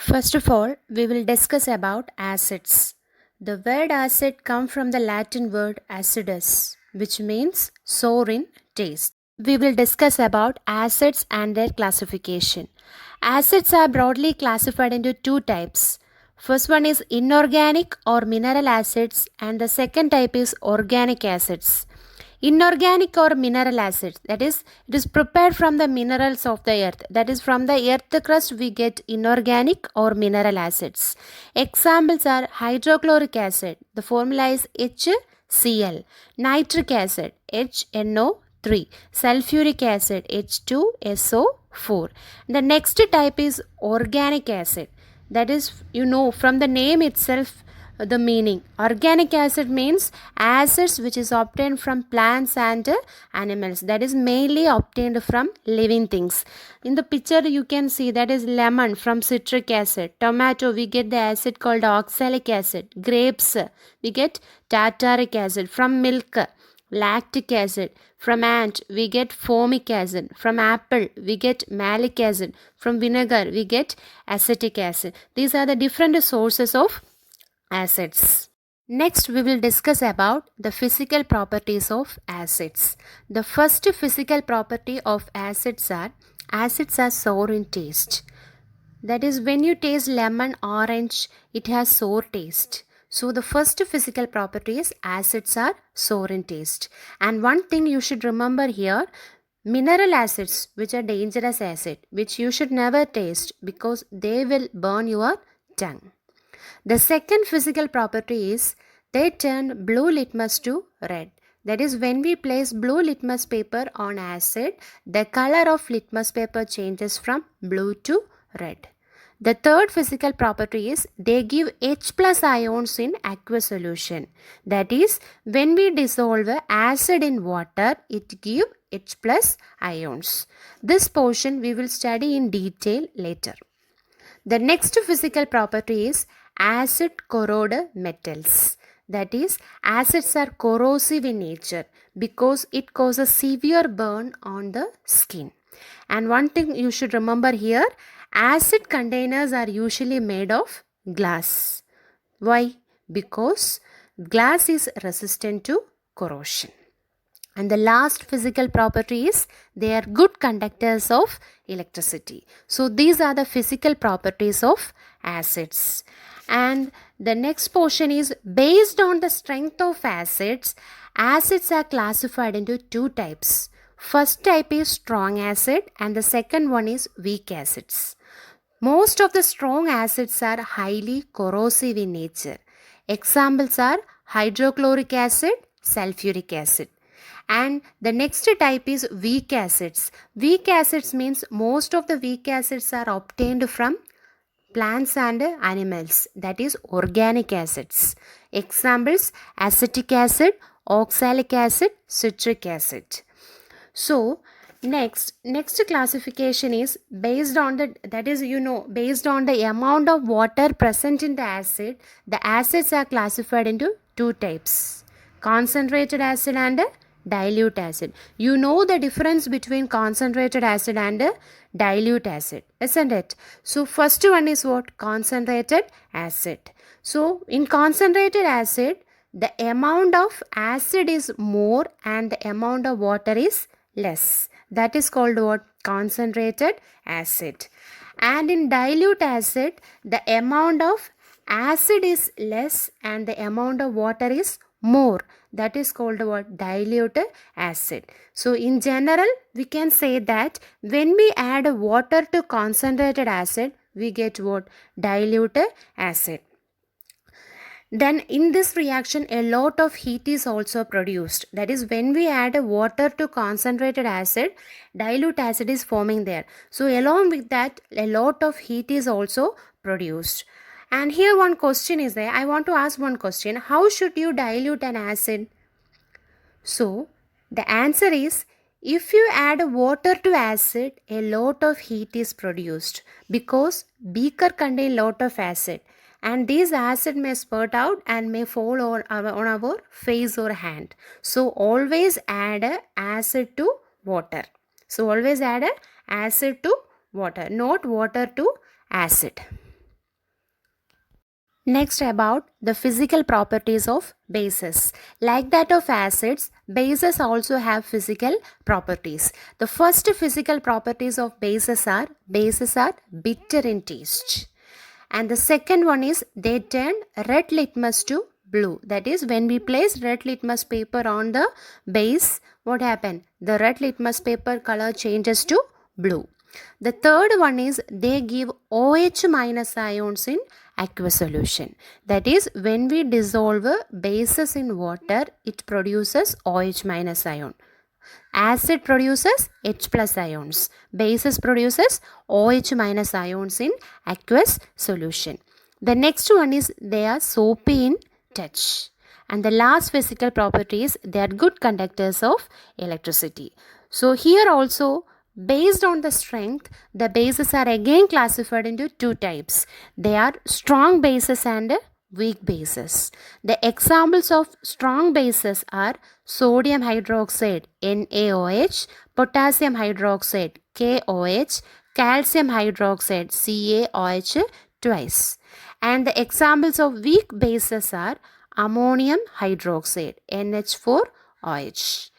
First of all, we will discuss about acids. The word acid comes from the Latin word acidus, which means sour in taste. We will discuss about acids and their classification. Acids are broadly classified into two types. First one is inorganic or mineral acids, and the second type is organic acids. Inorganic or mineral acids, that is, it is prepared from the minerals of the earth, that is, from the earth crust we get inorganic or mineral acids. Examples are hydrochloric acid, the formula is HCl, nitric acid HNO3, sulfuric acid H2SO4. The next type is organic acid, that is, from the name itself, the meaning. Organic acid means acids which is obtained from plants and animals, that is mainly obtained from living things. In the picture you can see that is lemon from citric acid, tomato we get the acid called oxalic acid, grapes we get tartaric acid, from milk lactic acid, from ant we get formic acid, from apple we get malic acid, from vinegar we get acetic acid. These are the different sources of acids. Next, we will discuss about the physical properties of acids. The first physical property of acids are sour in taste. That is, when you taste lemon, orange, it has sour taste. So the first physical property is acids are sour in taste. And one thing you should remember here, mineral acids, which are dangerous acid, which you should never taste because they will burn your tongue. The second physical property is they turn blue litmus to red. That is, when we place blue litmus paper on acid, the color of litmus paper changes from blue to red. The third physical property is they give H plus ions in aqueous solution. That is, when we dissolve acid in water, it gives H plus ions. This portion we will study in detail later. The next physical property is acid corrode metals. That is, acids are corrosive in nature because it causes severe burn on the skin. And one thing you should remember here, acid containers are usually made of glass. Why? Because glass is resistant to corrosion. And the last physical property is they are good conductors of electricity. So these are the physical properties of acids. And the next portion is based on the strength of acids are classified into two types. First type is strong acid and the second one is weak acids. Most of the strong acids are highly corrosive in nature. Examples are hydrochloric acid, sulfuric acid. And the next type is weak acids. Weak acids means most of the weak acids are obtained from plants and animals, that is organic acids. Examples acetic acid, oxalic acid, citric acid. So next classification is based on based on the amount of water present in the acid, the acids are classified into two types: concentrated acid and dilute acid. You know the difference between concentrated acid and dilute acid, isn't it? So first one is what? Concentrated acid. So in concentrated acid, the amount of acid is more and the amount of water is less. That is called what? Concentrated acid. And in dilute acid, the amount of acid is less and the amount of water is more. That is called what? Dilute acid. So in general, we can say that when we add water to concentrated acid, we get what? Dilute acid. Then in this reaction, a lot of heat is also produced. That is, when we add water to concentrated acid, dilute acid is forming there. So along with that, a lot of heat is also produced. And here one question is there. I want to ask one question. How should you dilute an acid? So the answer is, if you add water to acid, a lot of heat is produced because beaker contain lot of acid and this acid may spurt out and may fall on our face or hand. So always add acid to water. So always add acid to water, not water to acid. Next, about the physical properties of bases. Like that of acids, bases also have physical properties. The first physical properties of bases are bitter in taste. And the second one is they turn red litmus to blue. That is, when we place red litmus paper on the base, what happened? The red litmus paper color changes to blue. The third one is they give OH minus ions in aqueous solution. That is, when we dissolve bases in water, it produces OH minus ion. Acid produces H plus ions. Bases produces OH minus ions in aqueous solution. The next one is they are soapy in touch. And the last physical property is they are good conductors of electricity. So here also, based on the strength, the bases are again classified into two types. They are strong bases and weak bases. The examples of strong bases are sodium hydroxide NaOH, potassium hydroxide KOH, calcium hydroxide CaOH twice. And the examples of weak bases are ammonium hydroxide NH4OH.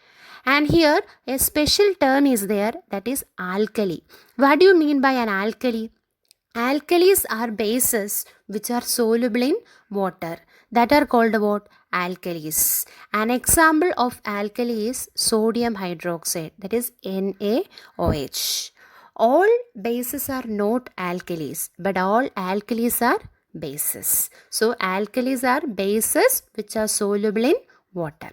And here a special term is there, that is alkali. What do you mean by an alkali? Alkalis are bases which are soluble in water, that are called what? Alkalis. An example of alkali is sodium hydroxide, that is NaOH. All bases are not alkalis, but all alkalis are bases. So alkalis are bases which are soluble in water.